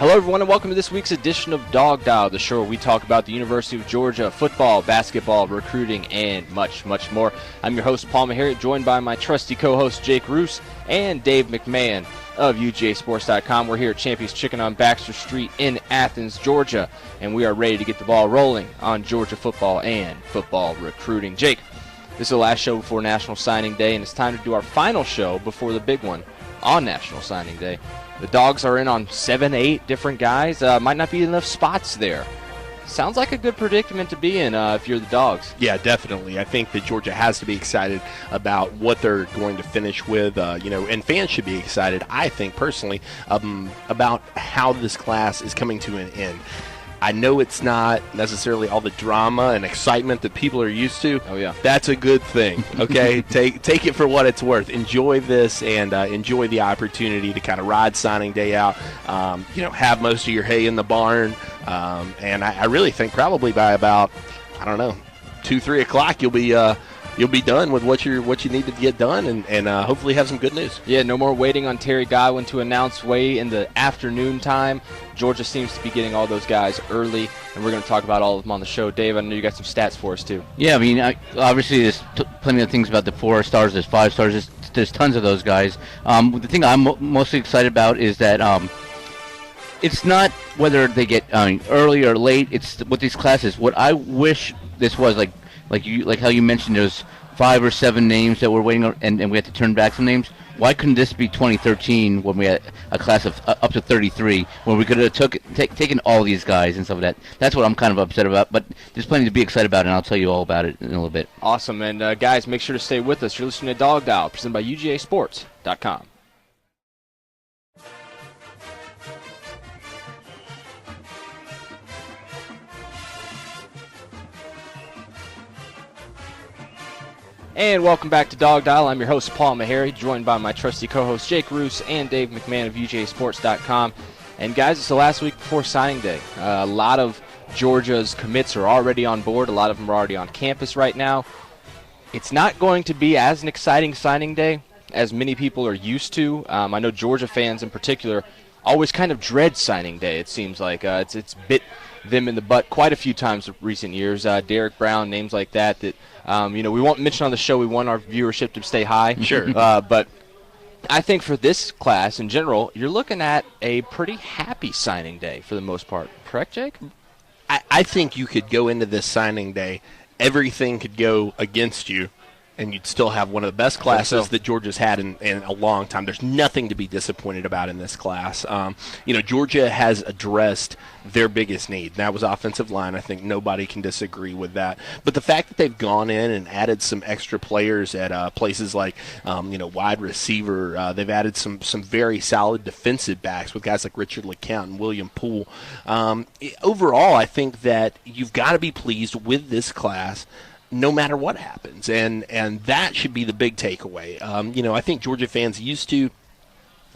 Hello, everyone, and welcome to this week's edition of DawgDial, the show where we talk about the University of Georgia football, basketball, recruiting, and much, much more. I'm your host, Paul Meharry, joined by my trusty co-host, Jake Roos, and Dave McMahon of UGAsports.com. We're here at Champy's Chicken on Baxter Street in Athens, Georgia, and we are ready to get the ball rolling on Georgia football and football recruiting. Jake, this is the last show before National Signing Day, and it's time to do our final show before the big one on National Signing Day. The Dogs are in on 7-8 different guys. Might not be enough spots there. Sounds like a good predicament to be in if you're the Dogs. Yeah, definitely. I think that Georgia has to be excited about what they're going to finish with, and fans should be excited, I think, personally, about how this class is coming to an end. I know it's not necessarily all the drama and excitement that people are used to. Oh, yeah. That's a good thing, okay? Take it for what it's worth. Enjoy this and enjoy the opportunity to kind of ride signing day out, have most of your hay in the barn. And I really think probably by about, 2, 3 o'clock you'll be done with what you need to get done and hopefully have some good news. Yeah, no more waiting on Terry Godwin to announce way in the afternoon time. Georgia seems to be getting all those guys early, and we're going to talk about all of them on the show. Dave, I know you got some stats for us, too. Yeah, I mean, obviously there's plenty of things about the 4 stars, there's 5 stars, there's tons of those guys. The thing I'm mostly excited about is that it's not whether they get early or late, it's what these classes. What I wish this was, like how you mentioned there's 5 or 7 names that we're waiting on, and we had to turn back some names. Why couldn't this be 2013 when we had a class of up to 33, where we could have taken all these guys and stuff like that? That's what I'm kind of upset about, but there's plenty to be excited about, and I'll tell you all about it in a little bit. Awesome, and guys, make sure to stay with us. You're listening to DawgDial, presented by UGAsports.com. And welcome back to DawgDial. I'm your host, Paul Meharry, joined by my trusty co-host, Jake Roos, and Dave McMahon of UGAsports.com. And guys, it's the last week before signing day. A lot of Georgia's commits are already on board. A lot of them are already on campus right now. It's not going to be as an exciting signing day as many people are used to. I know Georgia fans in particular always kind of dread signing day, it seems like. It's bit them in the butt quite a few times in recent years. Derek Brown, names like that we won't mention on the show. We want our viewership to stay high. Sure. But I think for this class in general, you're looking at a pretty happy signing day for the most part. Correct, Jake? I think you could go into this signing day, everything could go against you, and you'd still have one of the best classes that Georgia's had in a long time. There's nothing to be disappointed about in this class. Georgia has addressed their biggest need, and that was offensive line. I think nobody can disagree with that. But the fact that they've gone in and added some extra players at places like, wide receiver, they've added some very solid defensive backs with guys like Richard LeCount and William Poole. Overall, I think that you've got to be pleased with this class no matter what happens, and that should be the big takeaway. I think Georgia fans used to,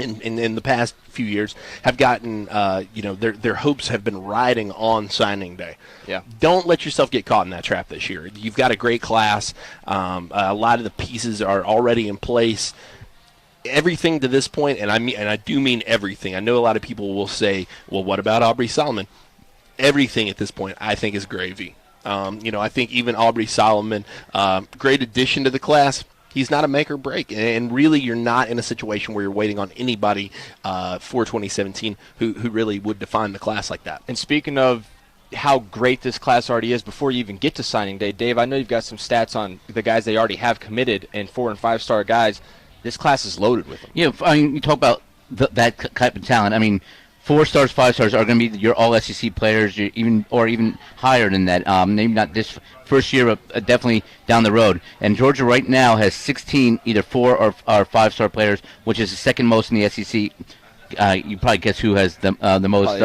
in the past few years, have gotten, their hopes have been riding on signing day. Yeah. Don't let yourself get caught in that trap this year. You've got a great class. A lot of the pieces are already in place. Everything to this point, and I do mean everything. I know a lot of people will say, well, what about Aubrey Solomon? Everything at this point, I think, is gravy. I think even Aubrey Solomon, great addition to the class. He's not a make or break, and really you're not in a situation where you're waiting on anybody for 2017 who really would define the class like that. And speaking of how great this class already is, before you even get to signing day, Dave, I know you've got some stats on the guys they already have committed and 4- and 5-star guys. This class is loaded with them. Yeah, you talk about that type of talent. I mean, 4 stars, 5 stars are going to be your all-SEC players, even higher than that. Maybe not this first year, but definitely down the road. And Georgia right now has 16 either 4 or 5-star players, which is the second most in the SEC. You probably guess who has the most.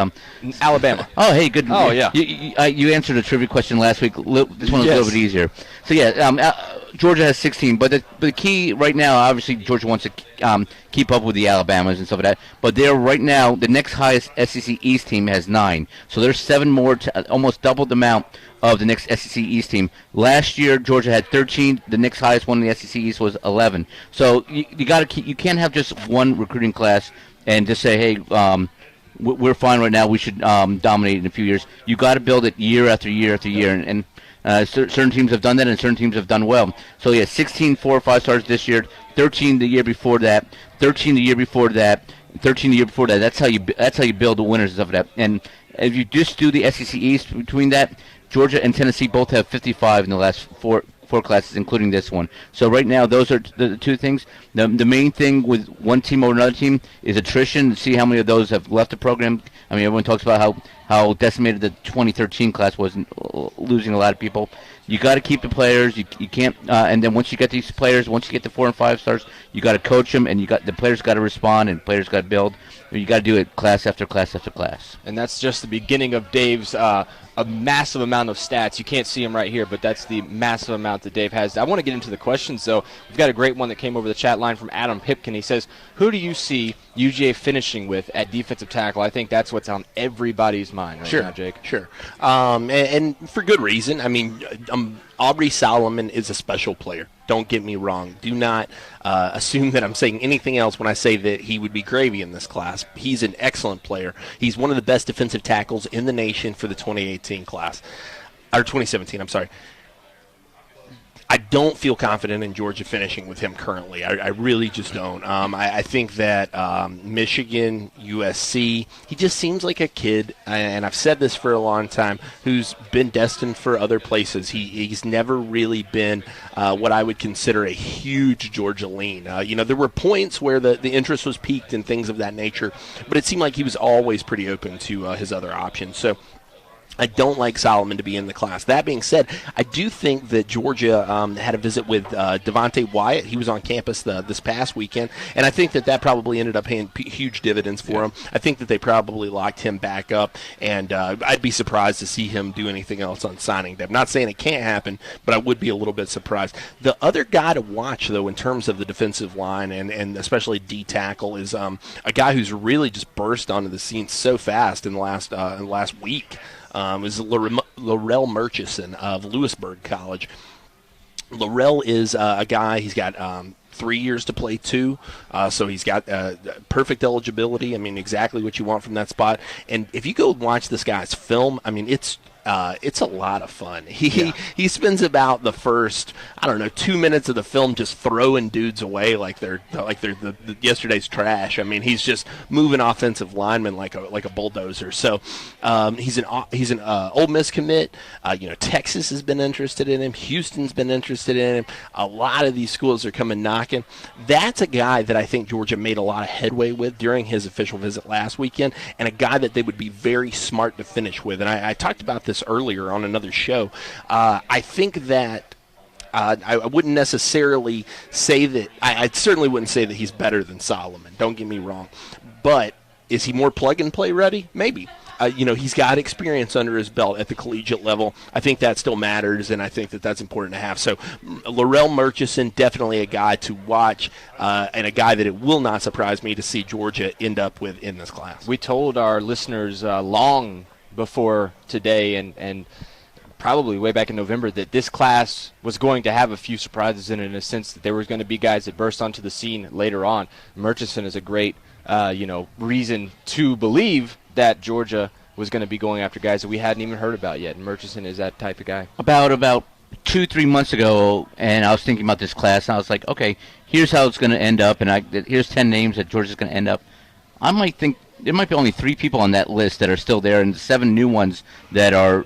Alabama. Oh, hey, good. Oh, yeah. You answered a trivia question last week. This one was a little bit easier. So, yeah, Georgia has 16. But the key right now, obviously, Georgia wants to keep up with the Alabamas and stuff like that. But they're right now, the next highest SEC East team has 9. So there's 7 more, almost double the amount of the next SEC East team. Last year, Georgia had 13. The next highest one in the SEC East was 11. So you got to keep. You can't have just one recruiting class and just say, hey, we're fine right now. We should dominate in a few years. You got to build it year after year after year, and certain teams have done that, and certain teams have done well. So yeah, 16 4 or 5 stars this year, 13 the year before that, 13 the year before that, 13 the year before that. That's how you build the winners of that. And if you just do the SEC East between that, Georgia and Tennessee both have 55 in the last four classes, including this one. So right now, those are the two things. The main thing with one team over another team is attrition. See how many of those have left the program. I mean, everyone talks about how decimated the 2013 class was, losing a lot of people. You got to keep the players. You can't. And then once you get these players, once you get to 4 and 5 stars, you got to coach them, and the players got to respond, and players got to build. You got to do it class after class after class. And that's just the beginning of Dave's a massive amount of stats. You can't see them right here, but that's the massive amount that Dave has. I want to get into the questions, though. We've got a great one that came over the chat line from Adam Pipkin. He says, who do you see UGA finishing with at defensive tackle? I think that's what's on everybody's mind right now, Jake. Sure. And for good reason. I mean, Aubrey Solomon is a special player. Don't get me wrong. Do not assume that I'm saying anything else when I say that he would be gravy in this class. He's an excellent player. He's one of the best defensive tackles in the nation for the 2018 class. Or 2017, I'm sorry. I don't feel confident in Georgia finishing with him currently. I really just don't. I think that Michigan, USC, he just seems like a kid, and I've said this for a long time, who's been destined for other places. He's never really been what I would consider a huge Georgia lean. There were points where the interest was peaked and things of that nature, but it seemed like he was always pretty open to his other options. So I don't like Solomon to be in the class. That being said, I do think that Georgia had a visit with Devontae Wyatt. He was on campus this past weekend, and I think that probably ended up paying huge dividends for him. I think that they probably locked him back up, and I'd be surprised to see him do anything else on signing day. I'm not saying it can't happen, but I would be a little bit surprised. The other guy to watch, though, in terms of the defensive line and especially D tackle is a guy who's really just burst onto the scene so fast in the last week. Is Laurel Murchison of Lewisburg College. Laurel is a guy, he's got 3 years to play too, so he's got perfect eligibility. I mean, exactly what you want from that spot. And if you go watch this guy's film, I mean, it's a lot of fun. He spends about the first 2 minutes of the film just throwing dudes away like they're the yesterday's trash. I mean, he's just moving offensive linemen like a bulldozer. So he's an Ole Miss commit. Texas has been interested in him. Houston's been interested in him. A lot of these schools are coming knocking. That's a guy that I think Georgia made a lot of headway with during his official visit last weekend, and a guy that they would be very smart to finish with. And I talked about this earlier on another show. I think that I wouldn't necessarily say that I certainly wouldn't say that he's better than Solomon. Don't get me wrong. But is he more plug-and-play ready? Maybe. He's got experience under his belt at the collegiate level. I think that still matters, and I think that that's important to have. So Laurel Murchison, definitely a guy to watch, and a guy that it will not surprise me to see Georgia end up with in this class. We told our listeners long before today and probably way back in November that this class was going to have a few surprises in it, in a sense that there was going to be guys that burst onto the scene later on. Murchison is a great reason to believe that Georgia was going to be going after guys that we hadn't even heard about yet. And Murchison is that type of guy. About 2-3 months ago, and I was thinking about this class, and I was like, okay, here's how it's going to end up, and here's 10 names that Georgia's going to end up. I might think there might be only 3 people on that list that are still there, and 7 new ones that are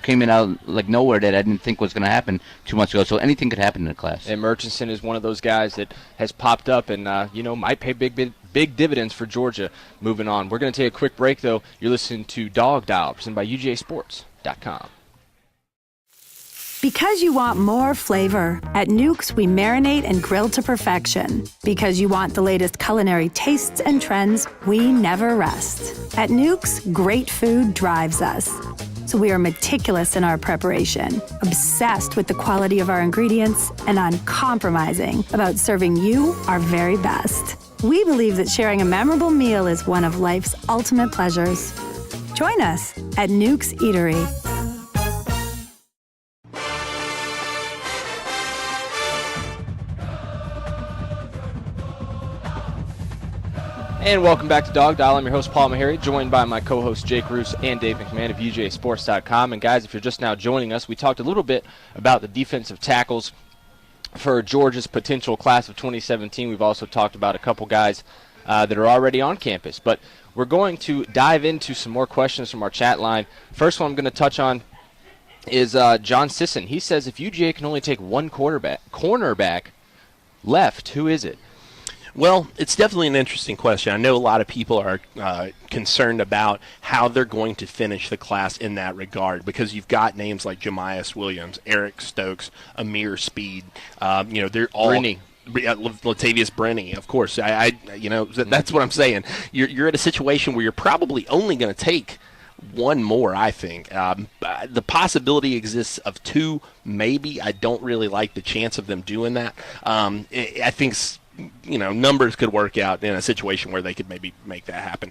came in out like nowhere that I didn't think was going to happen 2 months ago. So anything could happen in the class. And Murchison is one of those guys that has popped up and might pay big dividends for Georgia moving on. We're going to take a quick break, though. You're listening to DawgDial, presented by UGASports.com. Because you want more flavor, at Nuke's we marinate and grill to perfection. Because you want the latest culinary tastes and trends, we never rest. At Nuke's, great food drives us. So we are meticulous in our preparation, obsessed with the quality of our ingredients, and uncompromising about serving you our very best. We believe that sharing a memorable meal is one of life's ultimate pleasures. Join us at Nuke's Eatery. And welcome back to DawgDial. I'm your host, Paul Meharry, joined by my co-hosts Jake Roos and Dave McMahon of UJSports.com. And guys, if you're just now joining us, we talked a little bit about the defensive tackles for Georgia's potential class of 2017. We've also talked about a couple guys that are already on campus. But we're going to dive into some more questions from our chat line. First one I'm going to touch on is John Sisson. He says, if UGA can only take one cornerback left, who is it? Well, it's definitely an interesting question. I know a lot of people are concerned about how they're going to finish the class in that regard because you've got names like Jamias Williams, Eric Stokes, Amir Speed. They're all Brenny. Latavius Brenny, of course. That's what I'm saying. You're at a situation where you're probably only going to take one more, I think. The possibility exists of two, maybe. I don't really like the chance of them doing that. I think numbers could work out in a situation where they could maybe make that happen.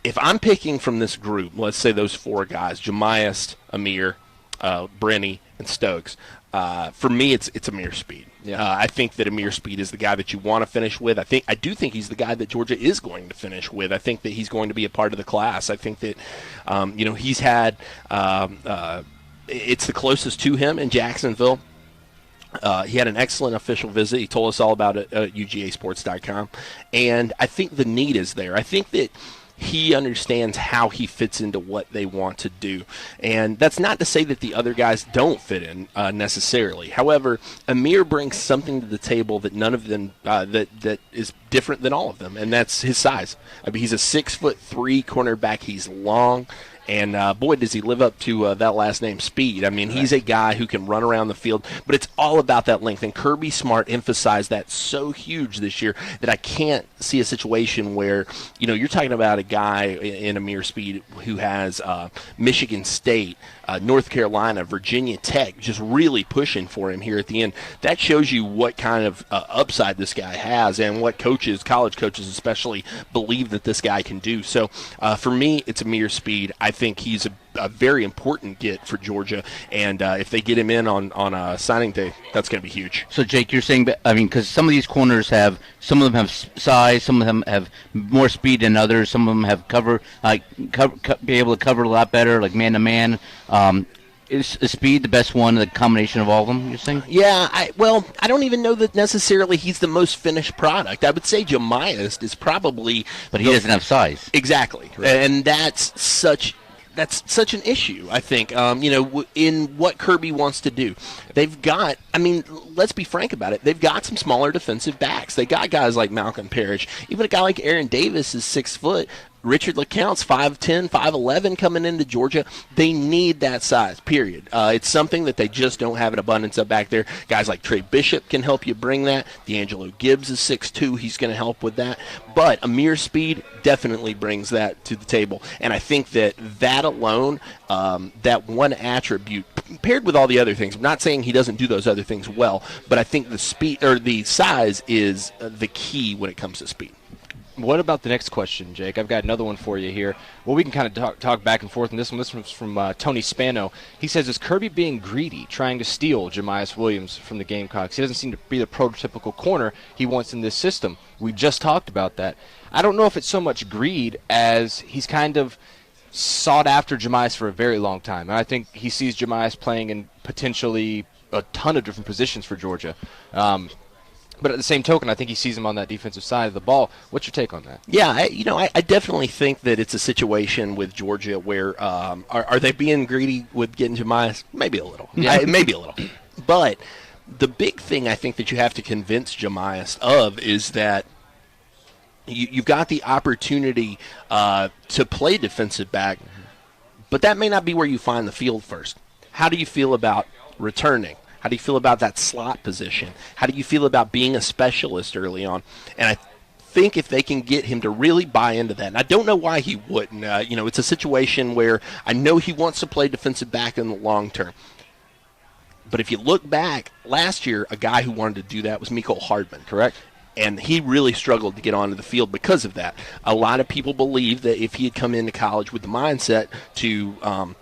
If I'm picking from this group, let's say those four guys, Jamias, Amir, Brenny, and Stokes, for me it's Amir Speed. Yeah. I think that Amir Speed is the guy that you want to finish with. I do think he's the guy that Georgia is going to finish with. I think that he's going to be a part of the class. I think that he's had it's the closest to him in Jacksonville. He had an excellent official visit. He told us all about it at UGAsports.com. And I think the need is there. I think that he understands how he fits into what they want to do. And that's not to say that the other guys don't fit in necessarily. However, Amir brings something to the table that none of them, that is different than all of them, and that's his size. I mean, he's a 6'3" cornerback. He's long. And, boy, does he live up to that last name, Speed. I mean, he's a guy who can run around the field, but it's all about that length. And Kirby Smart emphasized that so huge this year that I can't see a situation where, you're talking about a guy in Amir Speed who has Michigan State, North Carolina, Virginia Tech just really pushing for him here at the end. That shows you what kind of upside this guy has and what college coaches especially, believe that this guy can do. So, for me, it's Amir Speed. I think he's a very important get for Georgia, and if they get him in on signing day, that's going to be huge. So, Jake, you're saying, because some of these corners some of them have size, some of them have more speed than others, some of them have be able to cover a lot better, like man-to-man. Is Speed the best one, the combination of all of them, you're saying? Yeah, I don't even know that necessarily he's the most finished product. I would say Jamias is probably... But he doesn't have size. Exactly. Right. And that's such an issue, I think, in what Kirby wants to do. They've got, let's be frank about it, they've got some smaller defensive backs. They got guys like Malcolm Parrish. Even a guy like Aaron Davis is 6 foot. Richard LeCounte's 5'10", 5'11", coming into Georgia. They need that size, period. It's something that they just don't have an abundance of back there. Guys like Trey Bishop can help you bring that. D'Angelo Gibbs is 6'2". He's going to help with that. But Amir Speed definitely brings that to the table. And I think that alone, that one attribute, paired with all the other things, I'm not saying he doesn't do those other things well, but I think the speed or the size is the key when it comes to speed. What about the next question, Jake? I've got another one for you here. Well, we can kind of talk back and forth on this one. This one's from Tony Spano. He says, is Kirby being greedy, trying to steal Jamias Williams from the Gamecocks? He doesn't seem to be the prototypical corner he wants in this system. We just talked about that. I don't know if it's so much greed as he's kind of sought after Jamias for a very long time. And I think he sees Jamias playing in potentially a ton of different positions for Georgia. But at the same token, I think he sees him on that defensive side of the ball. What's your take on that? Yeah, I definitely think that it's a situation with Georgia where are they being greedy with getting Jamias? Maybe a little. Yeah. Maybe a little. But the big thing I think that you have to convince Jamias of is that you've got the opportunity to play defensive back, but that may not be where you find the field first. How do you feel about returning? How do you feel about that slot position? How do you feel about being a specialist early on? And I think if they can get him to really buy into that, and I don't know why he wouldn't. It's a situation where I know he wants to play defensive back in the long term. But if you look back, last year, a guy who wanted to do that was Mecole Hardman. Correct. And he really struggled to get onto the field because of that. A lot of people believe that if he had come into college with the mindset to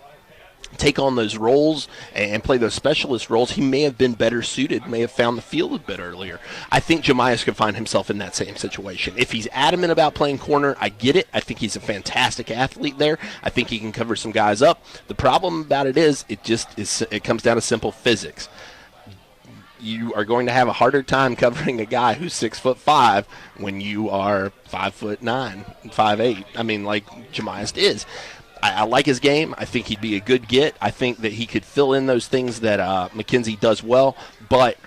take on those roles and play those specialist roles, he may have been better suited, may have found the field a bit earlier. I think Jemias could find himself in that same situation. If he's adamant about playing corner, I get it. I think he's a fantastic athlete there. I think he can cover some guys up. The problem about it is it comes down to simple physics. You are going to have a harder time covering a guy who's 6'5" when you are 5'9", 5'8". I mean, like Jemias is. I like his game. I think he'd be a good get. I think that he could fill in those things that McKenzie does well, but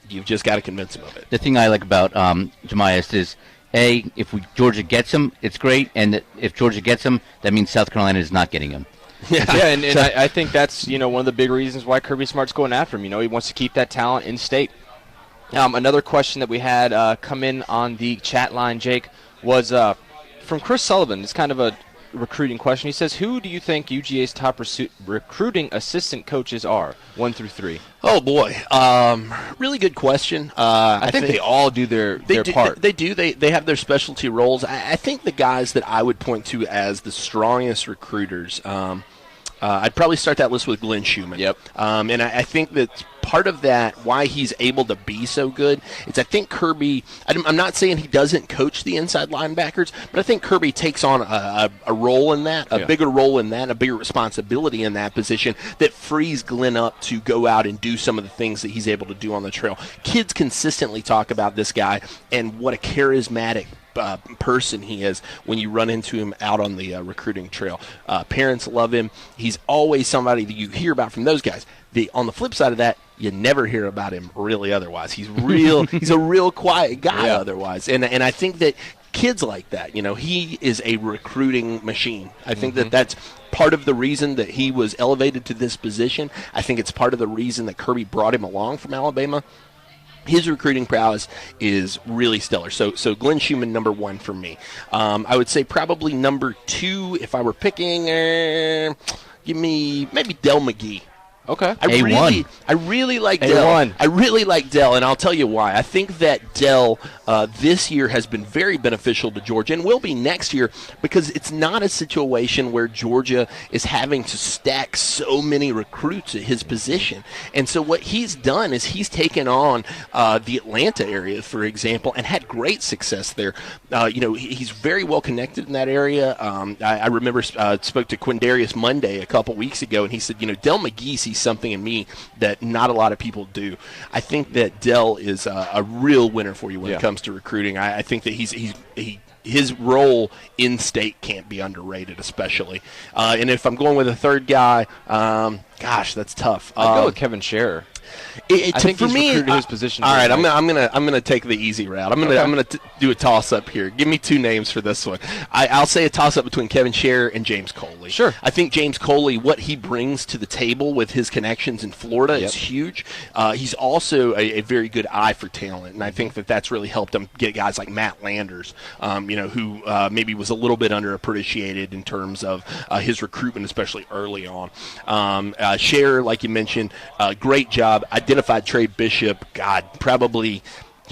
you've just got to convince him of it. The thing I like about Jemias is, if Georgia gets him, it's great, and if Georgia gets him, that means South Carolina is not getting him. Yeah, and I think that's one of the big reasons why Kirby Smart's going after him. He wants to keep that talent in state. Another question that we had come in on the chat line, Jake, was from Chris Sullivan. It's kind of a recruiting question. He says, who do you think UGA's top recruiting assistant coaches are, 1 through 3? Oh, boy. Really good question. I think they all do their part. They do. They have their specialty roles. I think the guys that I would point to as the strongest recruiters, I'd probably start that list with Glenn Schumann. Yep. And I think that part of that, why he's able to be so good, is I think Kirby, I'm not saying he doesn't coach the inside linebackers, but I think Kirby takes on a role in that, a bigger role in that, a bigger responsibility in that position that frees Glenn up to go out and do some of the things that he's able to do on the trail. Kids consistently talk about this guy and what a charismatic person he is when you run into him out on the recruiting trail. Parents love him. He's always somebody that you hear about from those guys. On the flip side of that, you never hear about him really otherwise. He's a real quiet guy otherwise. And I think that kids like that, he is a recruiting machine. I think that that's part of the reason that he was elevated to this position. I think it's part of the reason that Kirby brought him along from Alabama. His recruiting prowess is really stellar. So Glenn Schumann, number 1 for me. I would say probably number 2, if I were picking, give me maybe Del McGee. Okay. I really like Dell. I really like Dell, and I'll tell you why. I think that Dell this year has been very beneficial to Georgia and will be next year because it's not a situation where Georgia is having to stack so many recruits at his position. And so what he's done is he's taken on the Atlanta area, for example, and had great success there. He's very well connected in that area. I remember spoke to Quindarius Monday a couple weeks ago, and he said, Del McGee sees something in me that not a lot of people do. I think that Dell is a real winner for you when it comes to recruiting. I think that his role in state can't be underrated, especially. And if I'm going with a third guy, gosh, that's tough. I'd go with Kevin Scherer. I think for me, his position. All right, I'm gonna take the easy route. I'm gonna do a toss up here. Give me 2 names for this one. I'll say a toss up between Kevin Scherer and James Coley. Sure. I think James Coley, what he brings to the table with his connections in Florida is huge. He's also a very good eye for talent, and I think that that's really helped him get guys like Matt Landers, who maybe was a little bit underappreciated in terms of his recruitment, especially early on. Scherer, like you mentioned, great job. Identified Trey Bishop, probably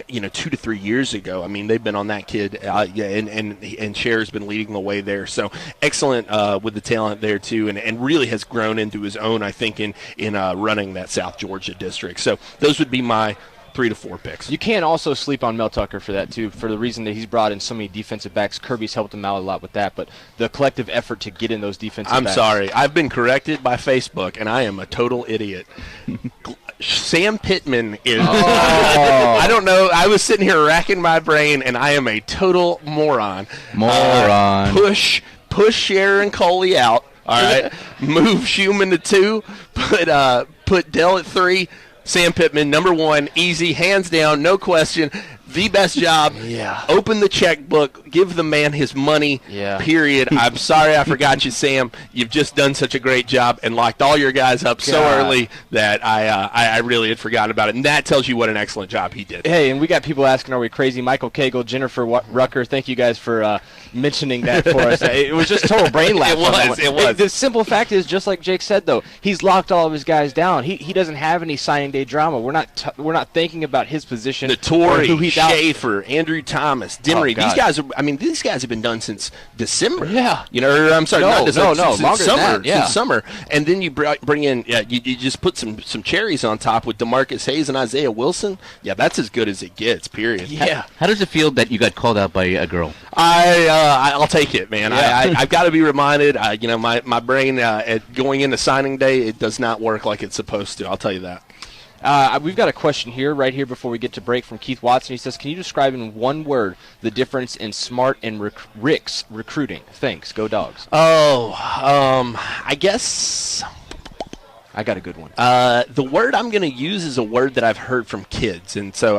2 to 3 years ago. I mean, they've been on that kid, and Scherer's been leading the way there. So excellent with the talent there too, and really has grown into his own, I think, in running that South Georgia district. So those would be my 3 to 4 picks. You can't also sleep on Mel Tucker for that, too, for the reason that he's brought in so many defensive backs. Kirby's helped him out a lot with that, but the collective effort to get in those defensive backs. I'm sorry. I've been corrected by Facebook, and I am a total idiot. Sam Pittman is I don't know. I was sitting here racking my brain, and I am a total moron. Push Scherer and Coley out. All right. Move Schumann to 2. Put Dell at 3. Sam Pittman, number 1, easy, hands down, no question, the best job. Open the checkbook, give the man his money, period. I'm sorry I forgot you, Sam. You've just done such a great job and locked all your guys up so early that I really had forgotten about it. And that tells you what an excellent job he did. Hey, and we got people asking, are we crazy? Michael Cagle, Jennifer Rucker, thank you guys for mentioning that for us. It was just total brain lapse. It was. The simple fact is, just like Jake said, though, he's locked all of his guys down. He doesn't have any signing day drama. We're not thinking about his position. Who he's Schaefer, Andrew Thomas, Dimmery. These guys, mean, these guys have been done since December. Yeah. I'm sorry, not December, no, since longer summer, than that, yeah. since summer. And then you bring in, you just put some cherries on top with DeMarcus Hayes and Isaiah Wilson. Yeah, that's as good as it gets, period. Yeah. How does it feel that you got called out by a girl? I'll take it, man. Yeah. I've got to be reminded. My brain going into signing day, it does not work like it's supposed to. I'll tell you that. We've got a question right here before we get to break from Keith Watson. He says, can you describe in one word the difference in Smart and Rick's recruiting? Thanks. Go Dogs. I guess I got a good one. the word I'm going to use is a word that I've heard from kids, and so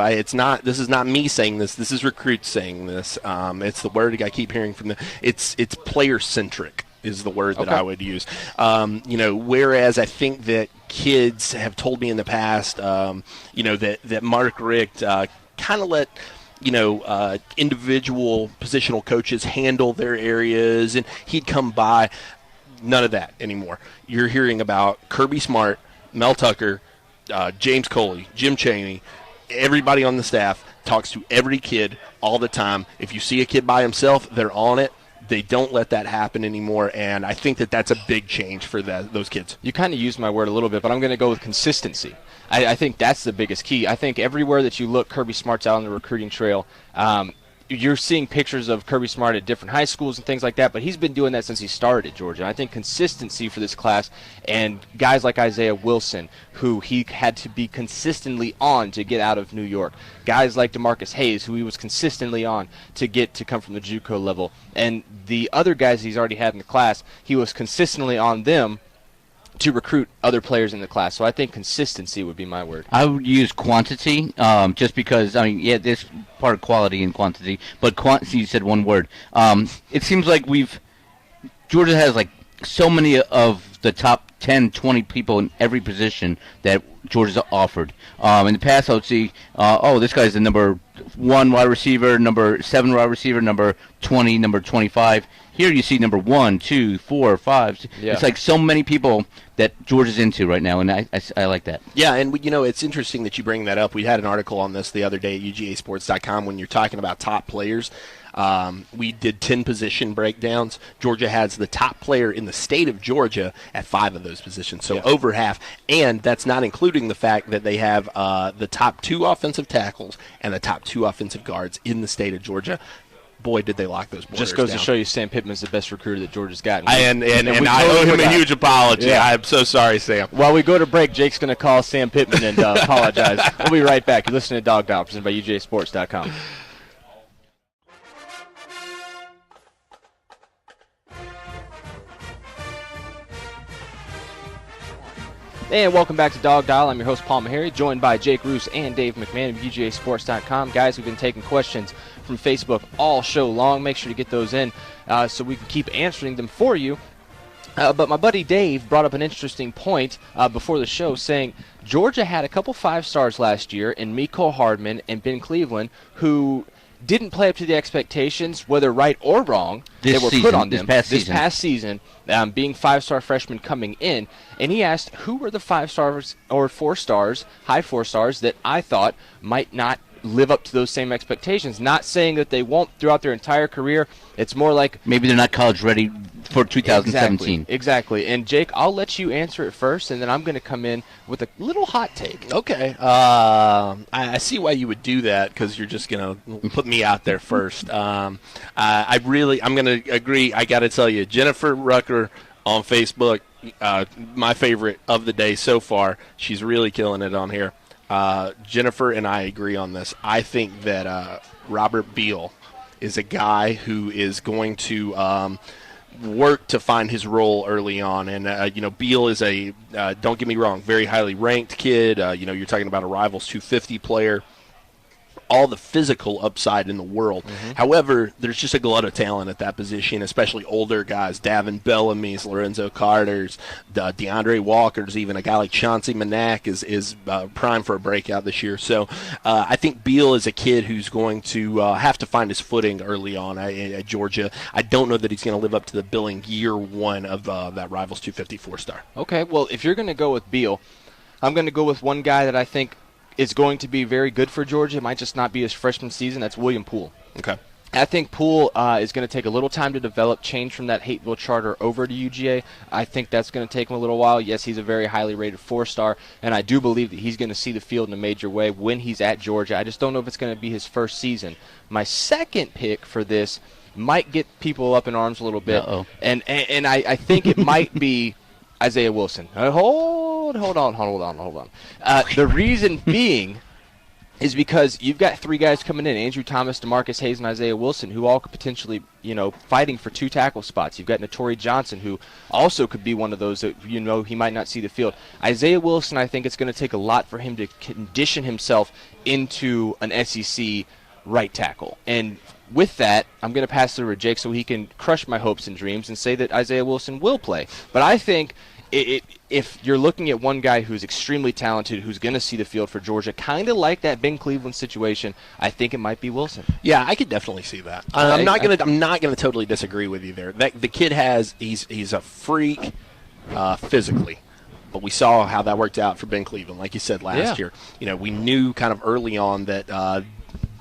this is not me saying this. This is recruits saying this. It's the word I keep hearing from it's player-centric is the word that I would use. Whereas I think that kids have told me in the past, that Mark Richt kind of let individual positional coaches handle their areas, and he'd come by. None of that anymore. You're hearing about Kirby Smart, Mel Tucker, James Coley, Jim Chaney. Everybody on the staff talks to every kid all the time. If you see a kid by himself, they're on it. They don't let that happen anymore, and I think that that's a big change for those kids. You kind of used my word a little bit, but I'm going to go with consistency. I think that's the biggest key. I think everywhere that you look, Kirby Smart's out on the recruiting trail. You're seeing pictures of Kirby Smart at different high schools and things like that, but he's been doing that since he started at Georgia. I think consistency for this class and guys like Isaiah Wilson, who he had to be consistently on to get out of New York. Guys like DeMarcus Hayes, who he was consistently on to get to come from the JUCO level. And the other guys he's already had in the class, he was consistently on them to recruit other players in the class. So I think consistency would be my word. I would use quantity, just because, there's part of quality and quantity, but quantity, you said one word. It seems like Georgia has like so many of the top 10, 20 people in every position that Georgia's offered. In the past, I would see, this guy's the number 1 wide receiver, number 7 wide receiver, number 20, number 25. Here you see number 1, 2, 4, 5. Yeah. It's like so many people that Georgia's into right now, and I like that. Yeah, and it's interesting that you bring that up. We had an article on this the other day at UGAsports.com when you're talking about top players. We did 10 position breakdowns. Georgia has the top player in the state of Georgia at 5 of those positions, so over half. And that's not including the fact that they have the top 2 offensive tackles and the top 2 offensive guards in the state of Georgia. Boy, did they lock those borders Just goes down. to show you Sam Pittman's the best recruiter that Georgia's gotten. And I owe him a huge apology. Yeah. I'm so sorry, Sam. While we go to break, Jake's going to call Sam Pittman and apologize. We'll be right back. You're listening to DawgDial, presented by UGAsports.com. And welcome back to DawgDial. I'm your host, Paul Meharry, joined by Jake Roos and Dave McMahon of UGAsports.com. Guys, we've been taking questions from Facebook all show long. Make sure to get those in so we can keep answering them for you. But my buddy Dave brought up an interesting point before the show, saying Georgia had a couple 5-stars last year in Miko Hardman and Ben Cleveland, who didn't play up to the expectations, whether right or wrong, that were put on them this past season, being 5-star freshmen coming in. And he asked, who were the 5-stars or 4-stars, high 4-stars, that I thought might not live up to those same expectations? Not saying that they won't throughout their entire career. It's more like maybe they're not college ready for 2017. Exactly. And Jake, I'll let you answer it first, and then I'm going to come in with a little hot take. Okay. I see why you would do that, because you're just going to put me out there first. I'm going to agree. I got to tell you, Jennifer Rucker on Facebook, my favorite of the day so far. She's really killing it on here. Jennifer and I agree on this. I think that Robert Beal is a guy who is going to work to find his role early on. And, Beal is don't get me wrong, very highly ranked kid. You're talking about a Rivals 250 player. All the physical upside in the world. Mm-hmm. However, there's just a glut of talent at that position, especially older guys, Davin Bellamy's, Lorenzo Carter's, DeAndre Walker's, even a guy like Chauncey Manak is prime for a breakout this year. So I think Beal is a kid who's going to have to find his footing early on at Georgia. I don't know that he's going to live up to the billing year one of that Rivals 254 star. Okay, well, if you're going to go with Beal, I'm going to go with one guy that I think is going to be very good for Georgia. It might just not be his freshman season. That's William Poole. Okay. I think Poole is going to take a little time to develop, change from that Hateville charter over to UGA. I think that's going to take him a little while. Yes, he's a very highly rated 4-star, and I do believe that he's going to see the field in a major way when he's at Georgia. I just don't know if it's going to be his first season. My second pick for this might get people up in arms a little bit, and I think it might be Isaiah Wilson. Hold on. The reason being is because you've got 3 guys coming in, Andrew Thomas, DeMarcus Hayes, and Isaiah Wilson, who all could potentially, fighting for 2 tackle spots. You've got Notori Johnson, who also could be one of those that, he might not see the field. Isaiah Wilson, I think it's going to take a lot for him to condition himself into an SEC right tackle. And with that, I'm going to pass it over to Jake so he can crush my hopes and dreams and say that Isaiah Wilson will play. But I think if you're looking at one guy who's extremely talented, who's going to see the field for Georgia, kind of like that Ben Cleveland situation, I think it might be Wilson. Yeah, I could definitely see that. I'm not going to totally disagree with you there. The kid he's a freak physically. But we saw how that worked out for Ben Cleveland, like you said last year. We knew kind of early on that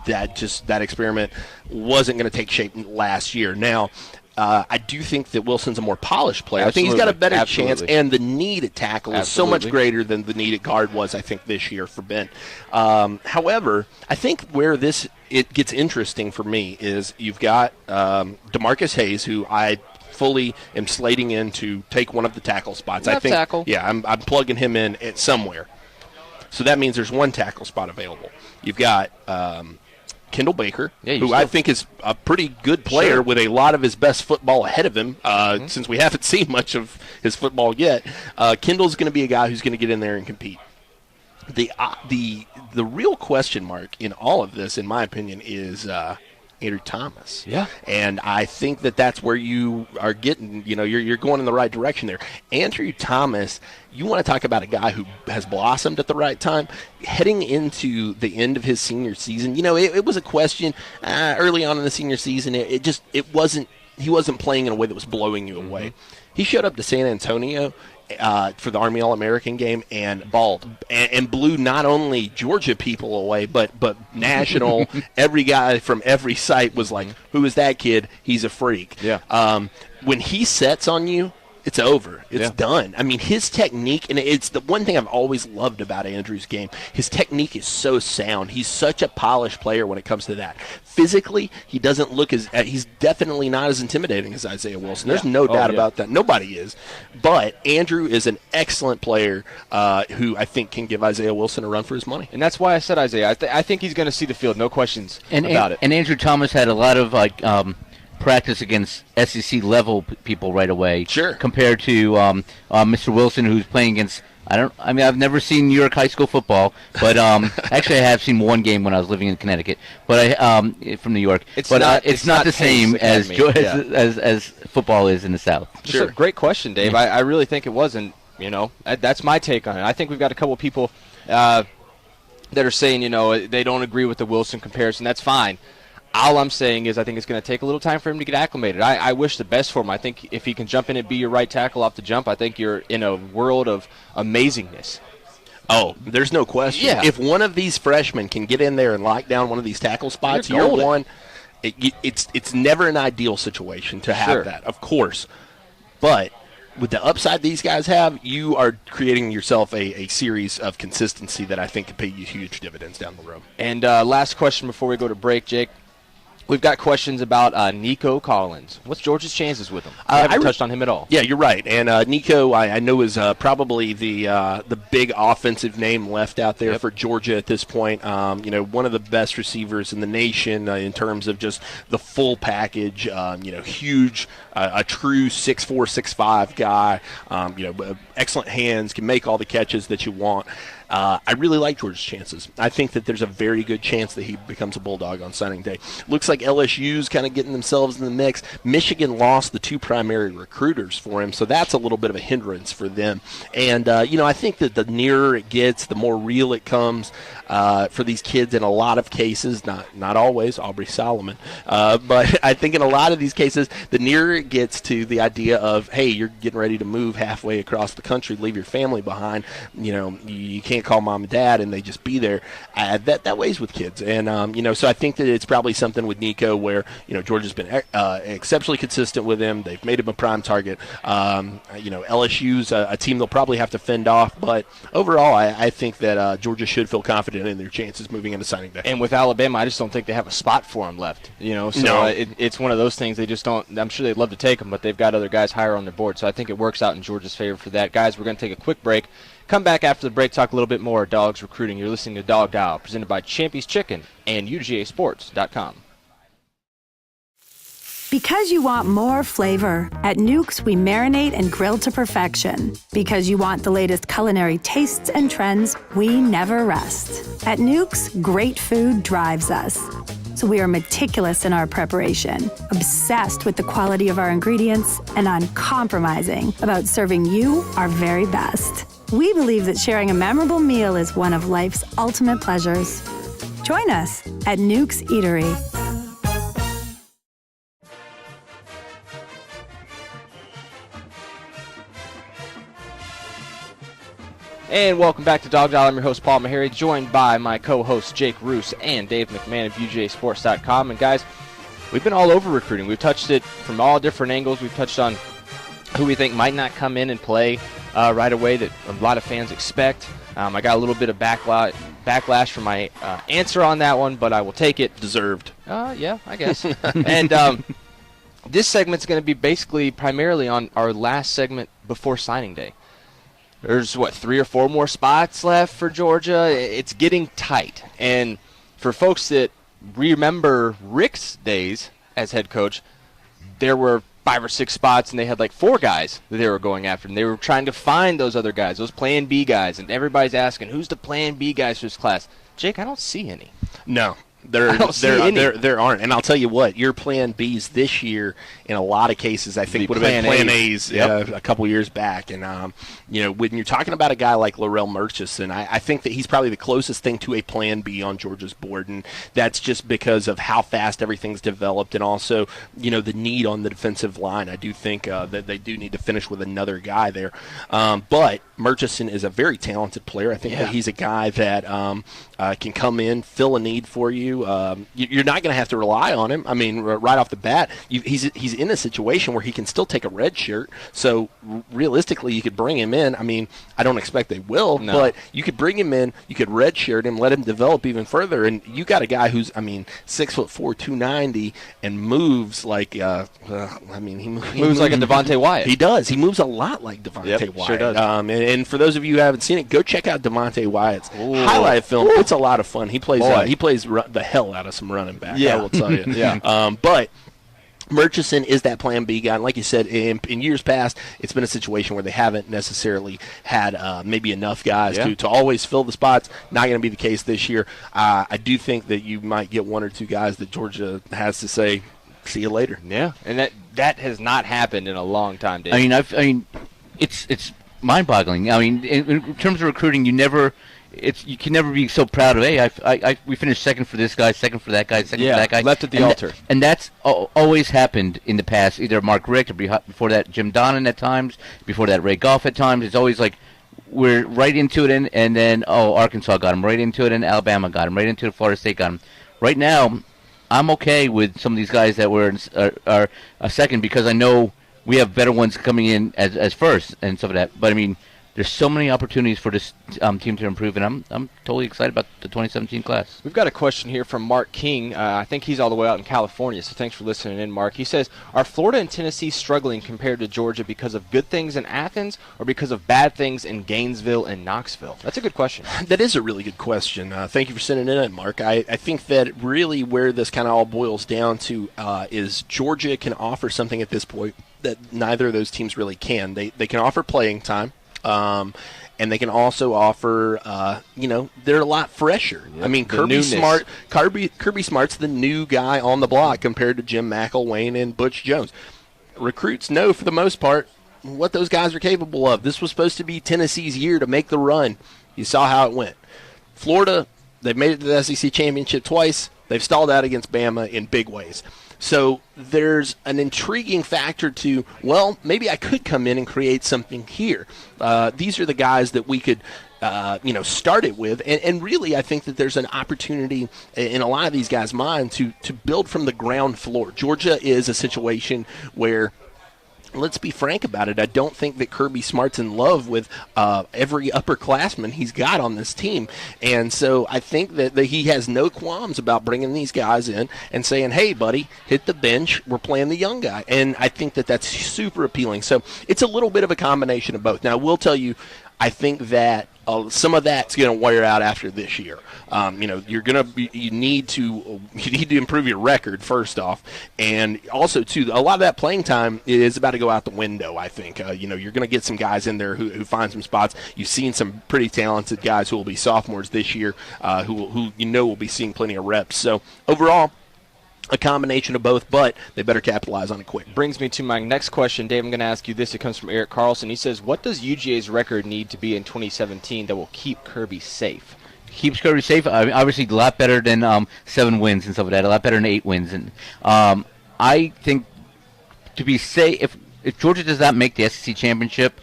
that experiment wasn't going to take shape last year. Now, I do think that Wilson's a more polished player. Absolutely. I think he's got a better chance, and the need at tackle is so much greater than the need at guard was, I think, this year for Ben. However, I think where it gets interesting for me is you've got DeMarcus Hayes, who I fully am slating in to take one of the tackle spots. Left tackle. Yeah, I'm plugging him in at somewhere. So that means there's one tackle spot available. You've got Kendall Baker, who I think is a pretty good player with a lot of his best football ahead of him, since we haven't seen much of his football yet. Kendall's going to be a guy who's going to get in there and compete. The real question mark in all of this, in my opinion, is Andrew Thomas. Yeah. And I think that's where you are getting, you're going in the right direction there. Andrew Thomas, you want to talk about a guy who has blossomed at the right time. Heading into the end of his senior season, it was a question early on in the senior season. He wasn't playing in a way that was blowing you away. Mm-hmm. He showed up to San Antonio for the Army All-American game and balled and blew not only Georgia people away, but national. Every guy from every site was like, "Who is that kid? He's a freak." Yeah. When he sets on you, it's over. It's done. I mean, his technique, and it's the one thing I've always loved about Andrew's game. His technique is so sound. He's such a polished player when it comes to that. Physically, he doesn't look he's definitely not as intimidating as Isaiah Wilson. There's no doubt about that. Nobody is. But Andrew is an excellent player who I think can give Isaiah Wilson a run for his money. And that's why I said Isaiah. I think he's going to see the field. No questions about it. And Andrew Thomas had a lot of practice against SEC level people right away. Sure. Compared to Mr. Wilson, who's playing against. I've never seen New York high school football, but actually I have seen one game when I was living in Connecticut, but from New York. It's not the same as football is in the South. Sure. Great question, Dave. I really think it wasn't. That's my take on it. I think we've got a couple people that are saying they don't agree with the Wilson comparison. That's fine. All I'm saying is I think it's going to take a little time for him to get acclimated. I wish the best for him. I think if he can jump in and be your right tackle off the jump, I think you're in a world of amazingness. Oh, there's no question. Yeah. If one of these freshmen can get in there and lock down one of these tackle spots, year one, it's never an ideal situation to have that, of course. But with the upside these guys have, you are creating yourself a series of consistency that I think could pay you huge dividends down the road. And last question before we go to break, Jake. We've got questions about Nico Collins. What's Georgia's chances with him? I haven't touched on him at all. Yeah, you're right. And Nico, I know, is probably the big offensive name left out there for Georgia at this point. One of the best receivers in the nation in terms of just the full package. Huge, a true 6'4", 6'5" guy. Excellent hands, can make all the catches that you want. I really like Georgia's chances. I think that there's a very good chance that he becomes a Bulldog on signing day. Looks like LSU's kind of getting themselves in the mix. Michigan lost the 2 primary recruiters for him, so that's a little bit of a hindrance for them. And, I think that the nearer it gets, the more real it comes for these kids in a lot of cases, not always, Aubrey Solomon, but I think in a lot of these cases, the nearer it gets to the idea of, hey, you're getting ready to move halfway across the country, leave your family behind, you can't call mom and dad and they just be there, that weighs with kids. And, so I think that it's probably something with Nico where, Georgia's been exceptionally consistent with him. They've made him a prime target. LSU's a team they'll probably have to fend off. But overall, I think that Georgia should feel confident in their chances moving into signing day. And with Alabama, I just don't think they have a spot for him left. It's one of those things they just don't. I'm sure they'd love to take him, but they've got other guys higher on their board. So I think it works out in Georgia's favor for that. Guys, we're going to take a quick break. Come back after the break, talk a little bit more Dogs recruiting. You're listening to DawgDial, presented by Champy's Chicken and UGAsports.com. Because you want more flavor, at Nukes we marinate and grill to perfection. Because you want the latest culinary tastes and trends, we never rest. At Nukes, great food drives us. So we are meticulous in our preparation, obsessed with the quality of our ingredients, and uncompromising about serving you our very best. We believe that sharing a memorable meal is one of life's ultimate pleasures. Join us at Nukes Eatery. And welcome back to DawgDial. I'm your host, Paul Meharry, joined by my co-hosts Jake Roos and Dave McMahon of UGAsports.com. And guys, we've been all over recruiting. We've touched it from all different angles. We've touched on who we think might not come in and play right away that a lot of fans expect. I got a little bit of backlash for my answer on that one, but I will take it. Deserved. Yeah, I guess. And this segment's going to be basically primarily on our last segment before signing day. There's, 3 or 4 more spots left for Georgia. It's getting tight. And for folks that remember Rick's days as head coach, there were 5 or 6 spots, and they had 4 guys that they were going after. And they were trying to find those other guys, those Plan B guys. And everybody's asking, who's the Plan B guys for this class? Jake, I don't see any. No. There aren't. And I'll tell you what, your Plan Bs this year, in a lot of cases, I think would have been Plan A's a couple years back. And, when you're talking about a guy like Laurel Murchison, I think that he's probably the closest thing to a Plan B on Georgia's board. And that's just because of how fast everything's developed and also, the need on the defensive line. I do think that they do need to finish with another guy there. But Murchison is a very talented player. I think that he's a guy that can come in, fill a need for you. You're not going to have to rely on him. I mean, right off the bat, he's in a situation where he can still take a red shirt. So realistically, you could bring him in. I mean, I don't expect they will, but you could bring him in. You could red shirt him, let him develop even further, and you got a guy who's 6'4", 290, and moves like he moves like a Devontae Wyatt. He does. He moves a lot like Devontae Wyatt. Sure does. And for those of you who haven't seen it, go check out Devontae Wyatt's highlight film. It's a lot of fun. He plays the hell out of some running back. I will tell you. But Murchison is that Plan B guy. And like you said, in years past, it's been a situation where they haven't necessarily had maybe enough guys to always fill the spots. Not going to be the case this year. I do think that you might get 1 or 2 guys that Georgia has to say, see you later. Yeah, and that has not happened in a long time, Dave. I mean, it's mind-boggling. I mean, in terms of recruiting, you can never be so proud of, hey, we finished second for this guy, second for that guy, second for that guy. Left at the altar. And that's always happened in the past, either Mark Richt or before that Jim Donnan at times, before that Ray Goff at times. It's always like we're right into it, and then, Arkansas got him, right into it, and Alabama got him, right into it, Florida State got him. Right now, I'm okay with some of these guys that are a second because I know we have better ones coming in as first and stuff like that. But, I mean, there's so many opportunities for this team to improve, and I'm totally excited about the 2017 class. We've got a question here from Mark King. I think he's all the way out in California, so thanks for listening in, Mark. He says, are Florida and Tennessee struggling compared to Georgia because of good things in Athens or because of bad things in Gainesville and Knoxville? That's a good question. That is a really good question. Thank you for sending it in, Mark. I think that really where this kind of all boils down to is Georgia can offer something at this point that neither of those teams really can. They can offer playing time. And they can also offer, they're a lot fresher. Yep, I mean, Kirby Smart's the new guy on the block compared to Jim McElwain and Butch Jones. Recruits know, for the most part, what those guys are capable of. This was supposed to be Tennessee's year to make the run. You saw how it went. Florida, they've made it to the SEC championship twice. They've stalled out against Bama in big ways. So there's an intriguing factor to, well, maybe I could come in and create something here. These are the guys that we could start it with. And really, I think that there's an opportunity in a lot of these guys' minds to build from the ground floor. Georgia is a situation where, let's be frank about it, I don't think that Kirby Smart's in love with every upperclassman he's got on this team. And so I think that he has no qualms about bringing these guys in and saying, hey, buddy, hit the bench. We're playing the young guy. And I think that that's super appealing. So it's a little bit of a combination of both. Now, I will tell you, I think that some of that's going to wear out after this year. You need to improve your record first off, and also too, a lot of that playing time is about to go out the window. I think you're going to get some guys in there who find some spots. You've seen some pretty talented guys who will be sophomores this year, who will be seeing plenty of reps. So overall, a combination of both, but they better capitalize on it quick. Brings me to my next question, Dave. I'm going to ask you this. It comes from Eric Carlson. He says, what does UGA's record need to be in 2017 that will keep Kirby safe? Keeps Kirby safe. I mean, obviously, a lot better than 7 wins and stuff like that. A lot better than 8 wins. And I think to be safe, if Georgia does not make the SEC championship,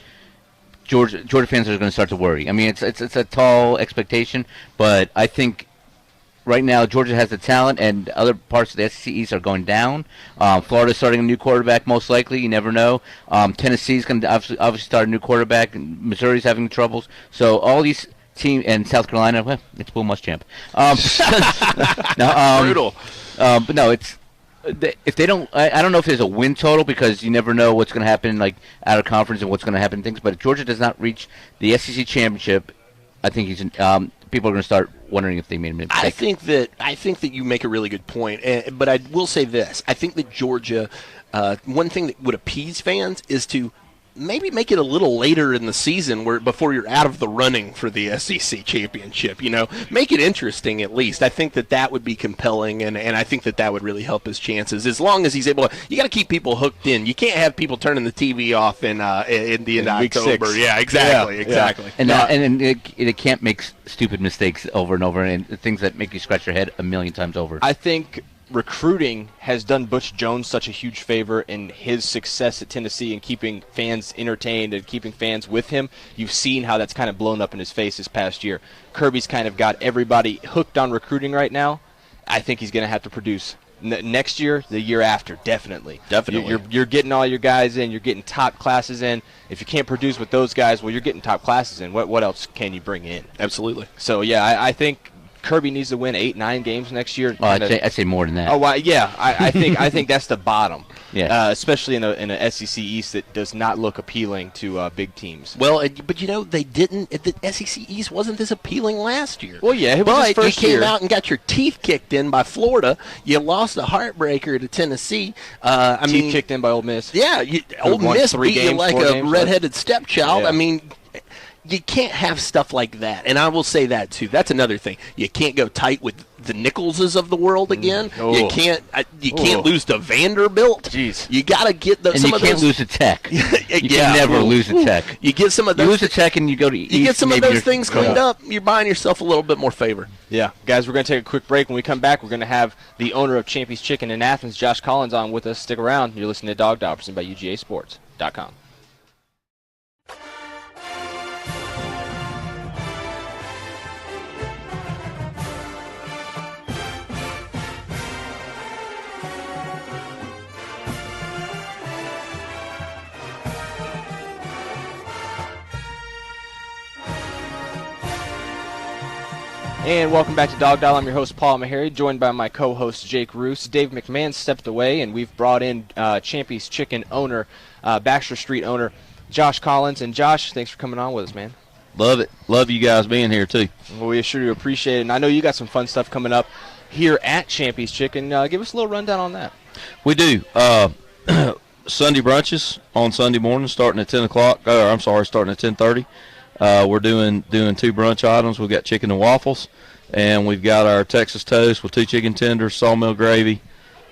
Georgia fans are going to start to worry. I mean, it's a tall expectation, but I think right now, Georgia has the talent, and other parts of the SEC East are going down. Florida's starting a new quarterback, most likely. You never know. Tennessee's going to obviously start a new quarterback. And Missouri's having troubles. So all these teams, and South Carolina, well, it's Bull Muschamp. Brutal. But no, if they don't, I don't know if there's a win total, because you never know what's going to happen, like out of conference, and what's going to happen in things. But if Georgia does not reach the SEC championship, I think people are going to start wondering if they made a mistake. I think that you make a really good point, but I will say this: I think that Georgia, one thing that would appease fans is to maybe make it a little later in the season, before you're out of the running for the SEC championship. Make it interesting at least. I think that would be compelling, and I think that would really help his chances. As long as he's able to, you got to keep people hooked in. You can't have people turning the TV off in the end of October. 6. Yeah, exactly. And it can't make stupid mistakes over and over, and things that make you scratch your head a million times over. I think recruiting has done Butch Jones such a huge favor in his success at Tennessee and keeping fans entertained and keeping fans with him. You've seen how that's kind of blown up in his face this past year. Kirby's kind of got everybody hooked on recruiting right now. I think he's going to have to produce next year, the year after, definitely. You're getting all your guys in. You're getting top classes in. If you can't produce with those guys, well, you're getting top classes in. What else can you bring in? Absolutely. So, yeah, I think Kirby needs to win 8-9 games next year. Oh, I'd say more than that. Oh, well, yeah. I think that's the bottom. Yeah. Especially in a SEC East that does not look appealing to big teams. Well, but they didn't. The SEC East wasn't this appealing last year. Well, yeah, it was his first you year. came out and got your teeth kicked in by Florida. You lost a heartbreaker to Tennessee. Teeth kicked in by Ole Miss. Yeah, Ole Miss beat you like a redheaded stepchild. Yeah. I mean, you can't have stuff like that. And I will say that, too. That's another thing. You can't go tight with the Nicholses of the world again. You can't lose to Vanderbilt. Jeez. You got to get and some you of can't those. lose to Tech. You can never lose to Tech. You get some of those. You lose to Tech and you go to East. You get some of those things cleaned up, you're buying yourself a little bit more favor. Yeah. Guys, we're going to take a quick break. When we come back, we're going to have the owner of Champy's Chicken in Athens, Josh Collins, on with us. Stick around. You're listening to DawgDial, presented by UGAsports.com. And welcome back to DawgDial. I'm your host, Paul Meharry, joined by my co-host, Jake Roos. Dave McMahon stepped away, and we've brought in Champy's Chicken owner, Baxter Street owner, Josh Collins. And Josh, thanks for coming on with us, man. Love it. Love you guys being here, too. Well, we sure do appreciate it. And I know you got some fun stuff coming up here at Champy's Chicken. Give us a little rundown on that. We do. Sunday brunches on Sunday morning starting at 10 o'clock. Starting at 10:30. We're doing 2 brunch items. We've got chicken and waffles, and we've got our Texas toast with 2 chicken tenders, sawmill gravy,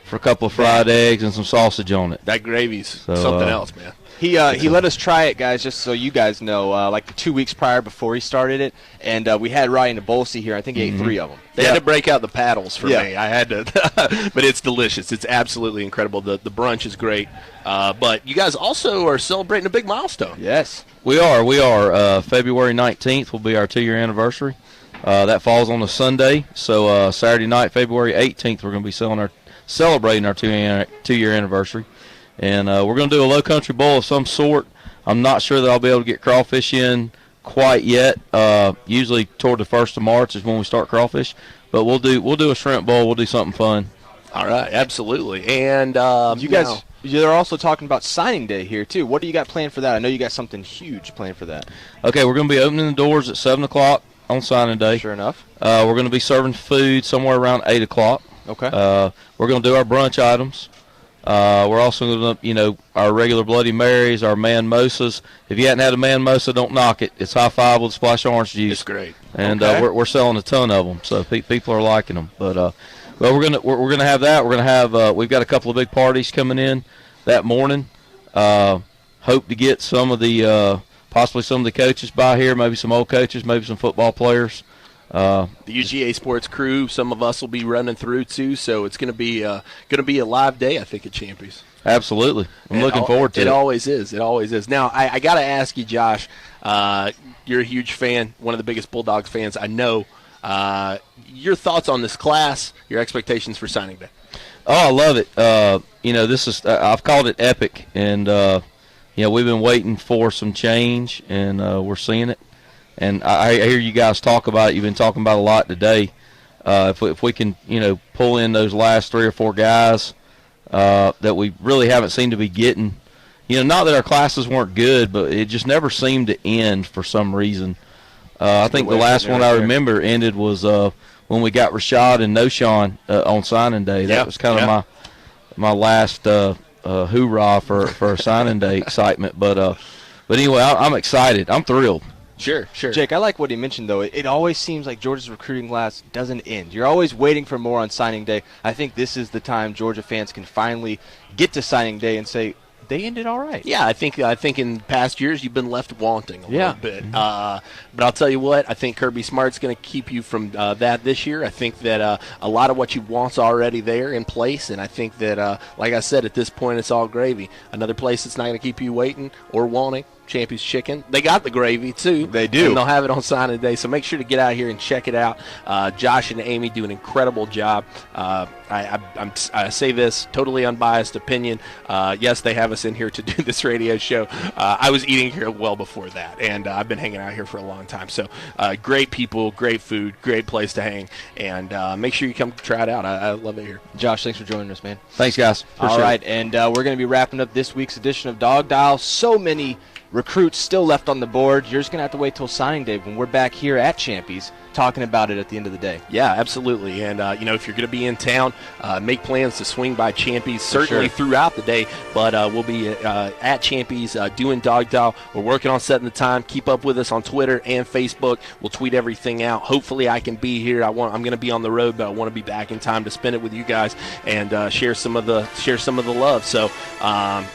for a couple of fried eggs and some sausage on it. That gravy's something else, man. He let us try it, guys, just so you guys know, like 2 weeks prior before he started it, and we had Ryan Bolsey here. I think he ate 3 of them. They had to break out the paddles for me. I had to, but it's delicious. It's absolutely incredible. The brunch is great, but you guys also are celebrating a big milestone. Yes, we are. February 19th will be our 2-year anniversary. That falls on a Sunday, so Saturday night, February 18th, we're going to be celebrating our 2-year anniversary. And we're going to do a low country bowl of some sort. I'm not sure that I'll be able to get crawfish in quite yet. Usually toward the 1st of March is when we start crawfish. But we'll do a shrimp bowl. We'll do something fun. All right, absolutely. And you guys, you're also talking about signing day here too. What do you got planned for that? I know you got something huge planned for that. Okay, we're going to be opening the doors at 7 o'clock on signing day. Sure enough. We're going to be serving food somewhere around 8 o'clock. Okay. We're going to do our brunch items. We're also going to, our regular Bloody Marys, our man-mosas. If you hadn't had a man-mosa, don't knock it. It's high five with a splash of orange juice. It's great. And we're selling a ton of them, so people are liking them. But well, we're gonna have that. We're gonna have we've got a couple of big parties coming in that morning. Hope to get some of the possibly some of the coaches by here, maybe some old coaches, maybe some football players. The UGA Sports crew, some of us will be running through too, so it's going to be a live day, I think, at Champy's. Absolutely, I'm looking forward to it. It always is. It always is. Now, I got to ask you, Josh. You're a huge fan, one of the biggest Bulldogs fans I know. Your thoughts on this class? Your expectations for signing day? Oh, I love it. This is I've called it epic, and we've been waiting for some change, and we're seeing it. And I hear you guys talk about it. You've been talking about it a lot today. If we can, pull in those last 3 or 4 guys that we really haven't seemed to be getting. Not that our classes weren't good, but it just never seemed to end for some reason. I think the last one I remember ended was when we got Rashad and Noshawn on signing day. That was kind of my last hoorah for signing day excitement. But anyway, I'm excited. I'm thrilled. Sure. Jake, I like what he mentioned, though. It always seems like Georgia's recruiting class doesn't end. You're always waiting for more on signing day. I think this is the time Georgia fans can finally get to signing day and say, they ended all right. Yeah, I think in past years you've been left wanting a little bit. But I'll tell you what, I think Kirby Smart's going to keep you from that this year. I think that a lot of what you want's already there in place, and I think that, like I said, at this point it's all gravy. Another place that's not going to keep you waiting or wanting, Champy's Chicken. They got the gravy, too. They do. And they'll have it on signing day, so make sure to get out here and check it out. Josh and Amy do an incredible job. I say this, totally unbiased opinion. Yes, they have us in here to do this radio show. I was eating here well before that, and I've been hanging out here for a long time. So great people, great food, great place to hang, and make sure you come try it out. I love it here. Josh, thanks for joining us, man. Thanks, guys. All right, and we're going to be wrapping up this week's edition of DawgDial. So many recruits still left on the board. You're just going to have to wait till signing day when we're back here at Champy's talking about it at the end of the day. Yeah, absolutely. And, if you're going to be in town, make plans to swing by Champy's certainly throughout the day. But we'll be at Champy's doing DawgDial. We're working on setting the time. Keep up with us on Twitter and Facebook. We'll tweet everything out. Hopefully I can be here. I'm going to be on the road, but I want to be back in time to spend it with you guys and share some of the love. So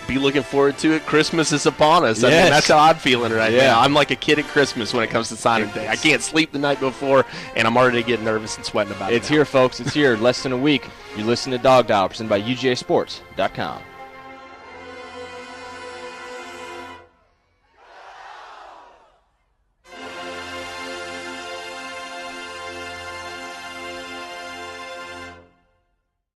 be looking forward to it. Christmas is upon us. Yes. I mean, that's how I'm feeling right now. I'm like a kid at Christmas when it comes to signing day. I can't sleep the night before, and I'm already getting nervous and sweating about it. It's here, folks. It's here. Less than a week. You're listening to DawgDial, presented by UGASports.com.